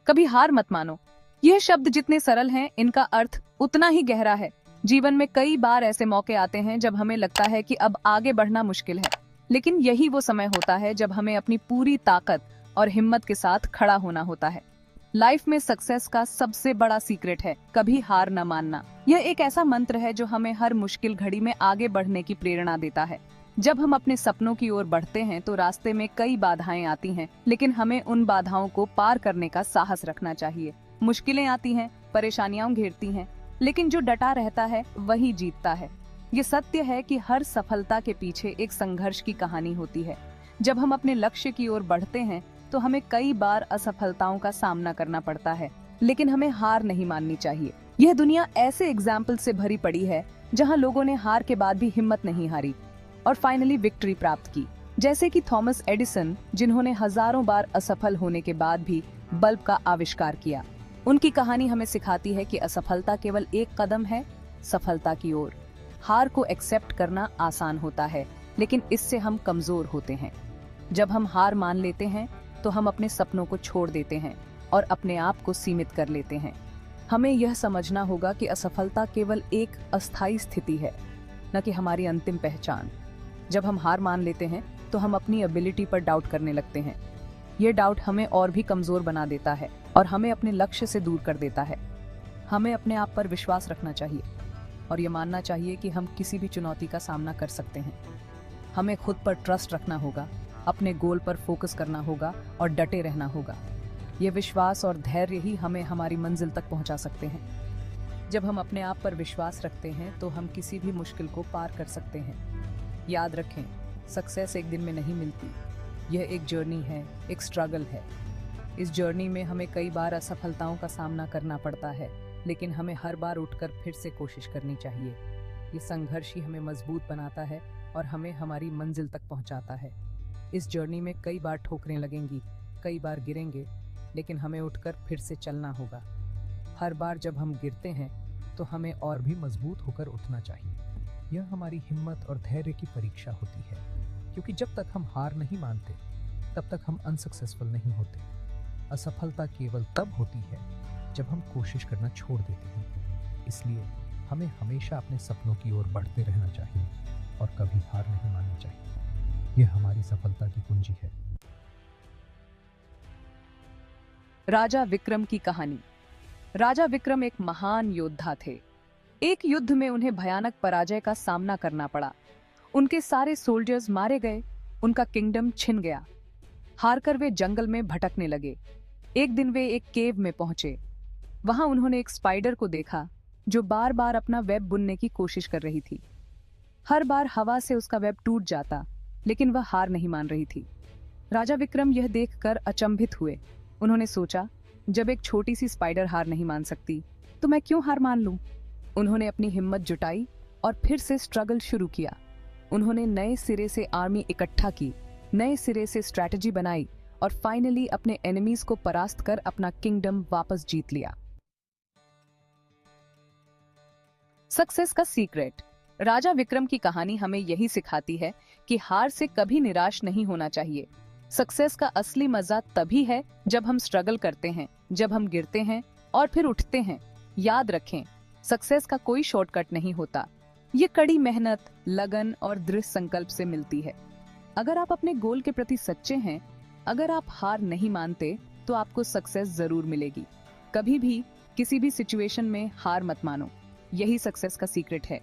कभी हार मत मानो। यह शब्द जितने सरल हैं, इनका अर्थ उतना ही गहरा है। जीवन में कई बार ऐसे मौके आते हैं जब हमें लगता है कि अब आगे बढ़ना मुश्किल है, लेकिन यही वो समय होता है जब हमें अपनी पूरी ताकत और हिम्मत के साथ खड़ा होना होता है। लाइफ में सक्सेस का सबसे बड़ा सीक्रेट है कभी हार न मानना। यह एक ऐसा मंत्र है जो हमें हर मुश्किल घड़ी में आगे बढ़ने की प्रेरणा देता है। जब हम अपने सपनों की ओर बढ़ते हैं तो रास्ते में कई बाधाएं आती हैं, लेकिन हमें उन बाधाओं को पार करने का साहस रखना चाहिए। मुश्किलें आती हैं, परेशानियां घेरती हैं, लेकिन जो डटा रहता है वही जीतता है। ये सत्य है कि हर सफलता के पीछे एक संघर्ष की कहानी होती है। जब हम अपने लक्ष्य की ओर बढ़ते हैं तो हमें कई बार असफलताओं का सामना करना पड़ता है, लेकिन हमें हार नहीं माननी चाहिए। यह दुनिया ऐसे एग्जाम्पल से भरी पड़ी है जहां लोगों ने हार के बाद भी हिम्मत नहीं हारी और फाइनली विक्ट्री प्राप्त की। जैसे कि थॉमस एडिसन, जिन्होंने हजारों बार असफल होने के बाद भी बल्ब का आविष्कार किया। उनकी कहानी हमें सिखाती है कि असफलता केवल एक कदम है सफलता की ओर। हार को एक्सेप्ट करना आसान होता है, लेकिन इससे हम कमजोर होते हैं। जब हम हार मान लेते हैं तो हम अपने सपनों को छोड़ देते हैं और अपने आप को सीमित कर लेते हैं। हमें यह समझना होगा कि असफलता केवल एक अस्थायी स्थिति है, न कि हमारी अंतिम पहचान। जब हम हार मान लेते हैं तो हम अपनी एबिलिटी पर डाउट करने लगते हैं। ये डाउट हमें और भी कमजोर बना देता है और हमें अपने लक्ष्य से दूर कर देता है। हमें अपने आप पर विश्वास रखना चाहिए और ये मानना चाहिए कि हम किसी भी चुनौती का सामना कर सकते हैं। हमें खुद पर ट्रस्ट रखना होगा, अपने गोल पर फोकस करना होगा और डटे रहना होगा। ये विश्वास और धैर्य ही हमें हमारी मंजिल तक पहुंचा सकते हैं। जब हम अपने आप पर विश्वास रखते हैं तो हम किसी भी मुश्किल को पार कर सकते हैं। याद रखें, सक्सेस एक दिन में नहीं मिलती। यह एक जर्नी है, एक स्ट्रगल है। इस जर्नी में हमें कई बार असफलताओं का सामना करना पड़ता है, लेकिन हमें हर बार उठकर फिर से कोशिश करनी चाहिए। ये संघर्ष ही हमें मजबूत बनाता है और हमें हमारी मंजिल तक पहुंचाता है। इस जर्नी में कई बार ठोकरें लगेंगी, कई बार गिरेंगे, लेकिन हमें उठकर फिर से चलना होगा। हर बार जब हम गिरते हैं तो हमें और भी मजबूत होकर उठना चाहिए। यह हमारी हिम्मत और धैर्य की परीक्षा होती है, क्योंकि जब तक हम हार नहीं मानते तब तक हम अनसक्सेसफुल नहीं होते। असफलता केवल तब होती है जब हम कोशिश करना छोड़ देते हैं। इसलिए हमें हमेशा अपने सपनों की ओर बढ़ते रहना चाहिए और कभी हार नहीं माननी चाहिए। यह हमारी सफलता की कुंजी है। राजा विक्रम की कहानी। राजा विक्रम एक महान योद्धा थे। एक युद्ध में उन्हें भयानक पराजय का सामना करना पड़ा। उनके सारे सोल्जर्स मारे गए, उनका किंगडम छिन गया। हारकर वे जंगल में भटकने लगे। एक दिन वे एक केव में पहुंचे। वहां उन्होंने एक स्पाइडर को देखा जो बार बार अपना वेब बुनने की कोशिश कर रही थी। हर बार हवा से उसका वेब टूट जाता, लेकिन वह हार नहीं मान रही थी। राजा विक्रम यह देखकर अचंभित हुए। उन्होंने सोचा, जब एक छोटी सी स्पाइडर हार नहीं मान सकती तो मैं क्यों हार मान लूं? उन्होंने अपनी हिम्मत जुटाई और फिर से स्ट्रगल शुरू किया। उन्होंने नए सिरे से आर्मी इकट्ठा की, नए सिरे से स्ट्रैटेजी बनाई और फाइनली अपने एनिमीज को परास्त कर अपना किंगडम वापस जीत लिया। सक्सेस का सीक्रेट। राजा विक्रम की कहानी हमें यही सिखाती है कि हार से कभी निराश नहीं होना चाहिए। सक्सेस का असली मजा तभी है जब हम स्ट्रगल करते हैं, जब हम गिरते हैं और फिर उठते हैं। याद रखें, सक्सेस का कोई शॉर्टकट नहीं होता। ये कड़ी मेहनत, लगन और दृढ़ संकल्प से मिलती है। अगर आप अपने गोल के प्रति सच्चे हैं, अगर आप हार नहीं मानते, तो आपको सक्सेस जरूर मिलेगी। कभी भी किसी भी सिचुएशन में हार मत मानो। यही सक्सेस का सीक्रेट है।